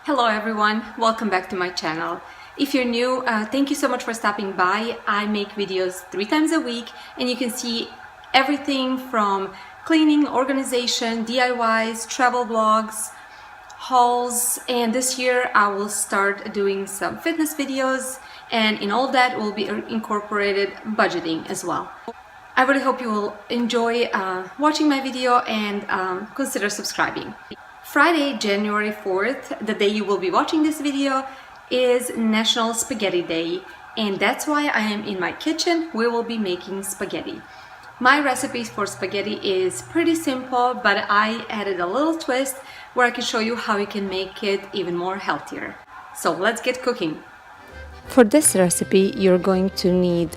Hello everyone, welcome back to my channel. If you're new, thank you so much for stopping by. I make videos 3 times a week and you can see everything from cleaning, organization, DIYs, travel vlogs, hauls, and this year I will start doing some fitness videos, and in all that will be incorporated budgeting as well. I really hope you will enjoy watching my video and consider subscribing. Friday, January 4th, the day you will be watching this video, is National Spaghetti Day, and that's why I am in my kitchen. We will be making spaghetti. My recipe for spaghetti is pretty simple, but I added a little twist where I can show you how you can make it even more healthier. So let's get cooking. For this recipe, you're going to need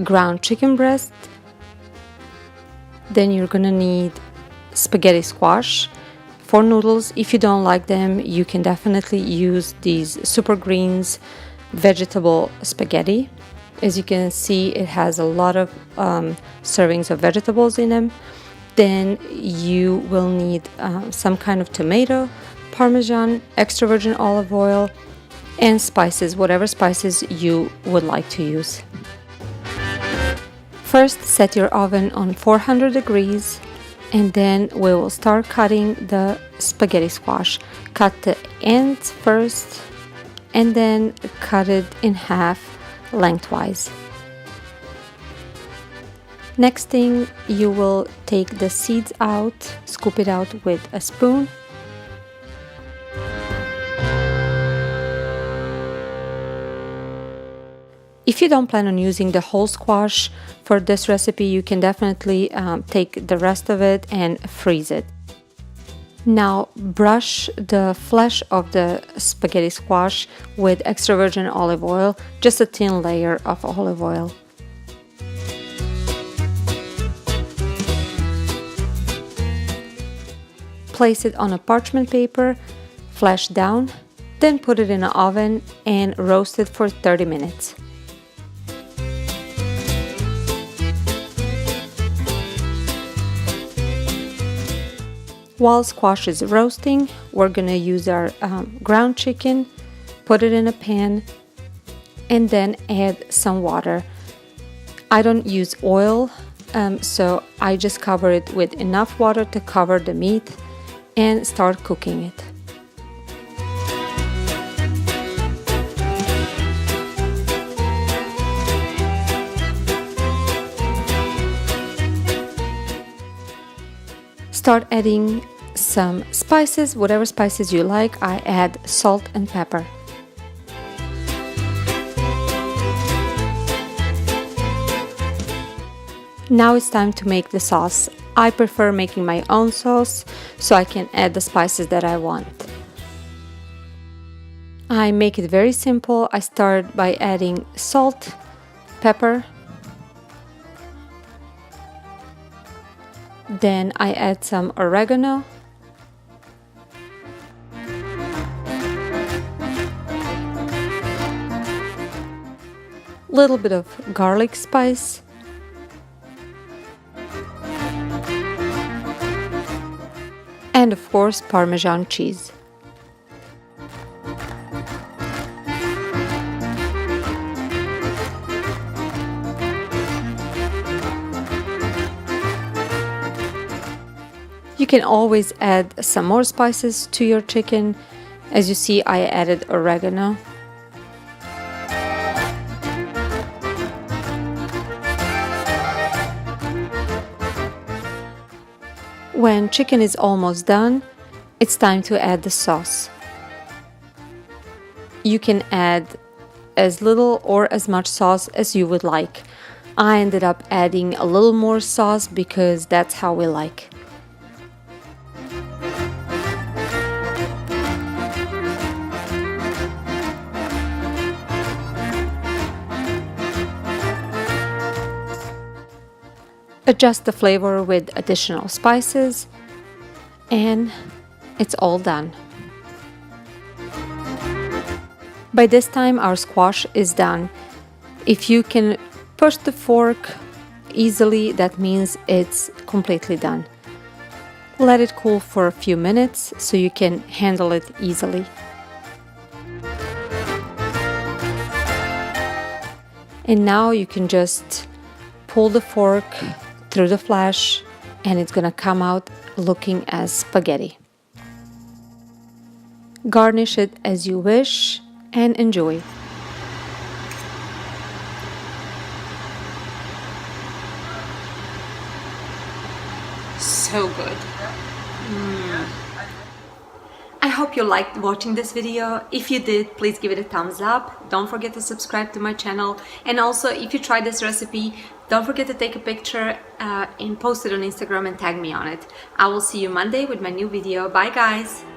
ground chicken breast, then you're gonna need spaghetti squash. For noodles, if you don't like them, you can definitely use these super greens vegetable spaghetti. As you can see, it has a lot of servings of vegetables in them. Then you will need some kind of tomato, parmesan, extra virgin olive oil, and spices, whatever spices you would like to use. First, set your oven on 400 degrees. And then we will start cutting the spaghetti squash. Cut the ends first and then cut it in half lengthwise. Next thing, you will take the seeds out, scoop it out with a spoon. If you don't plan on using the whole squash for this recipe, you can definitely take the rest of it and freeze it. Now brush the flesh of the spaghetti squash with extra virgin olive oil, just a thin layer of olive oil. Place it on a parchment paper, flesh down, then put it in an oven and roast it for 30 minutes. While squash is roasting, we're gonna use our ground chicken, put it in a pan, and then add some water. I don't use oil, so I just cover it with enough water to cover the meat and start cooking it. Start adding some spices, whatever spices you like. I add salt and pepper. Now it's time to make the sauce. I prefer making my own sauce so I can add the spices that I want. I make it very simple. I start by adding salt, pepper. Then I add some oregano, little bit of garlic spice, and of course Parmesan cheese. You can always add some more spices to your chicken. As you see, I added oregano. When chicken is almost done, it's time to add the sauce. You can add as little or as much sauce as you would like. I ended up adding a little more sauce because that's how we like. Adjust the flavor with additional spices, and it's all done. By this time, our squash is done. If you can push the fork easily, that means it's completely done. Let it cool for a few minutes so you can handle it easily. And now you can just pull the fork through the flesh and it's gonna come out looking as spaghetti. Garnish it as you wish and enjoy. So good. I hope you liked watching this video. If you did, please give it a thumbs up. Don't forget to subscribe to my channel. And also, if you tried this recipe, don't forget to take a picture and post it on Instagram and tag me on it. I will see you Monday with my new video. Bye guys!